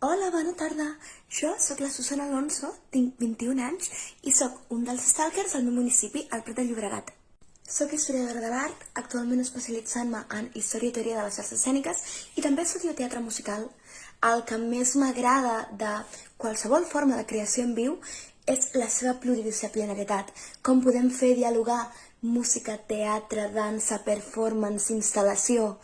Hola, bona tarda. Jo sóc la Susana Alonso, tinc 21 anys i sóc un dels stalkers del meu municipi, al Prat de Llobregat. Soc historiadora de l'art, actualment especialitzant-me en història i teoria de les arts escèniques i també estudio teatre musical. El que més m'agrada de qualsevol forma de creació en viu és la seva pluridisciplinaritat, com podem fer dialogar música, teatre, dansa, performance, instal·lació,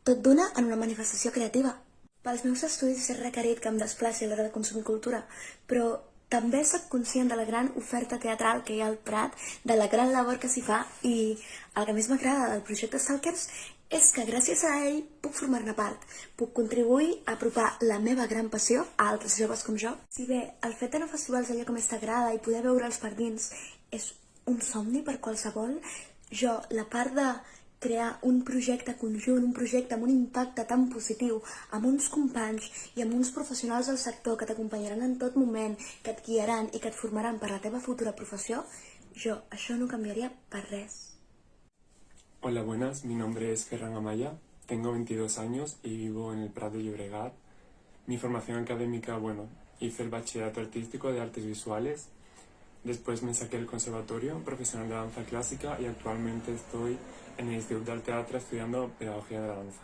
tot d'una en una manifestació creativa. Pels meus estudis he requerit que em desplaci a l'hora de consumir cultura, però també sóc conscient de la gran oferta teatral que hi ha al Prat, de la gran labor que s'hi fa i el que més m'agrada del projecte Stalkers és que gràcies a ell puc formar-ne part, puc contribuir a apropar la meva gran passió a altres joves com jo. Si bé el fet d'anar a festivals allò que més t'agrada i poder veure'ls per dins és un somni per qualsevol, jo la part de crear un projecte conjunt, un projecte amb un impacte tan positiu, amb uns companys i amb uns professionals del sector que t'acompanyaran en tot moment, que et guiaran i que et formaran per la teva futura professió, jo això no ho canviaria per res. Hola, buenas. Mi nombre es Ferran Amaya, tengo 22 años y vivo en el Prat de Llobregat. Mi formación académica, hice el bachillerato artístico de artes visuales. Después me saqué el conservatorio profesional de danza clásica y actualmente estoy en el Instituto del Teatro estudiando pedagogía de la danza.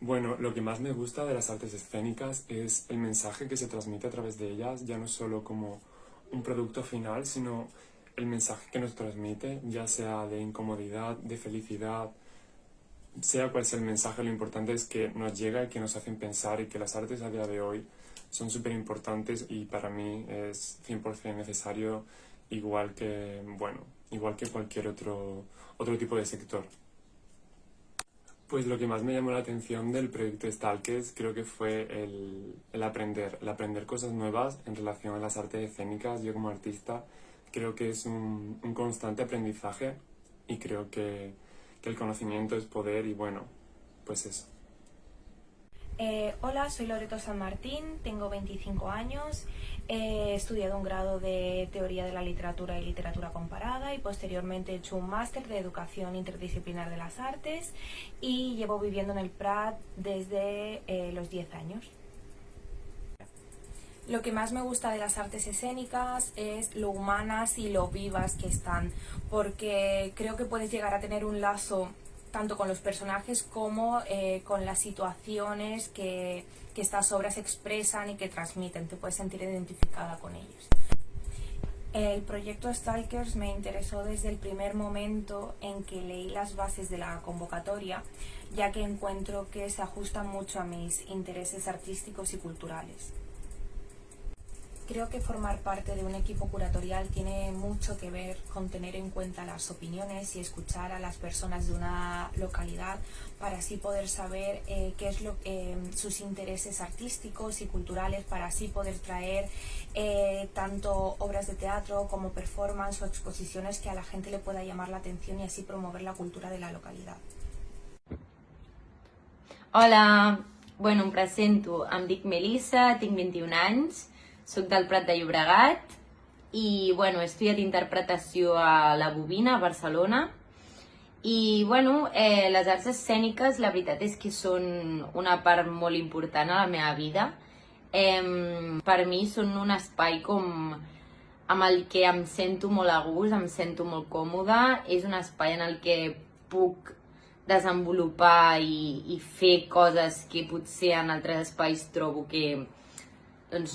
Bueno, lo que más me gusta de las artes escénicas es el mensaje que se transmite a través de ellas, ya no solo como un producto final, sino el mensaje que nos transmite, ya sea de incomodidad, de felicidad, sea cual sea el mensaje, lo importante es que nos llega y que nos hacen pensar y que las artes a día de hoy son súper importantes y para mí es 100% necesario, igual que cualquier otro tipo de sector. Pues lo que más me llamó la atención del proyecto Stalkers creo que fue el aprender cosas nuevas en relación a las artes escénicas. Yo como artista creo que es un constante aprendizaje y creo que el conocimiento es poder y pues eso. Hola, soy Loreto San Martín, tengo 25 años, he estudiado un grado de Teoría de la Literatura y Literatura Comparada y posteriormente he hecho un máster de Educación Interdisciplinar de las Artes y llevo viviendo en el Prat desde los 10 años. Lo que más me gusta de las artes escénicas es lo humanas y lo vivas que están, porque creo que puedes llegar a tener un lazo tanto con los personajes como con las situaciones que estas obras expresan y que transmiten. Te puedes sentir identificada con ellos. El proyecto Stalkers me interesó desde el primer momento en que leí las bases de la convocatoria, ya que encuentro que se ajustan mucho a mis intereses artísticos y culturales. Creo que formar parte de un equipo curatorial tiene mucho que ver con tener en cuenta las opiniones y escuchar a las personas de una localidad para así poder saber qué es sus intereses artísticos y culturales, para así poder traer tanto obras de teatro como performance o exposiciones que a la gente le pueda llamar la atención y así promover la cultura de la localidad. Hola, em presento, em dic Melissa, tinc 21 anys, soc del Prat de Llobregat i he estudiat interpretació a la Bobina, a Barcelona. I les arts escèniques la veritat és que són una part molt important a la meva vida. Per mi són un espai amb el que em sento molt a gust, em sento molt còmoda. És un espai en el que puc desenvolupar i fer coses que potser en altres espais trobo que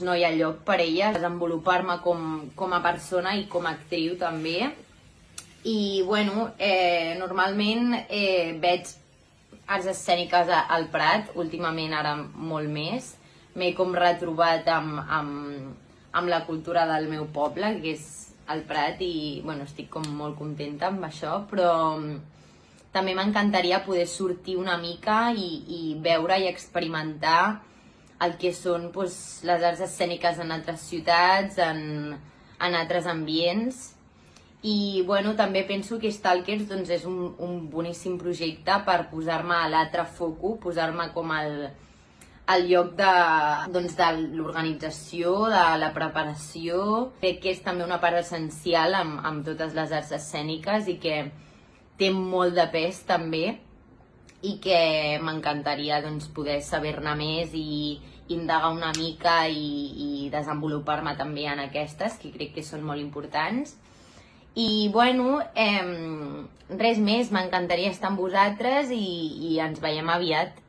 no hi ha lloc per elles. Desenvolupar-me com a persona i com a actriu també. I normalment veig arts escèniques al Prat, últimament ara molt més. M'he retrobat amb la cultura del meu poble, que és el Prat, i estic molt contenta amb això, però també m'encantaria poder sortir una mica i veure i experimentar el que són les arts escèniques en altres ciutats, en altres ambients. I també penso que Stalkers és un boníssim projecte per posar-me a l'altre foco, posar-me com al lloc de l'organització, de la preparació. Crec que és també una part essencial amb totes les arts escèniques i que té molt de pes també i que m'encantaria doncs, poder saber-ne més i indagar una mica i desenvolupar-me també en aquestes, que crec que són molt importants. I bueno, res més, m'encantaria estar amb vosaltres i ens veiem aviat.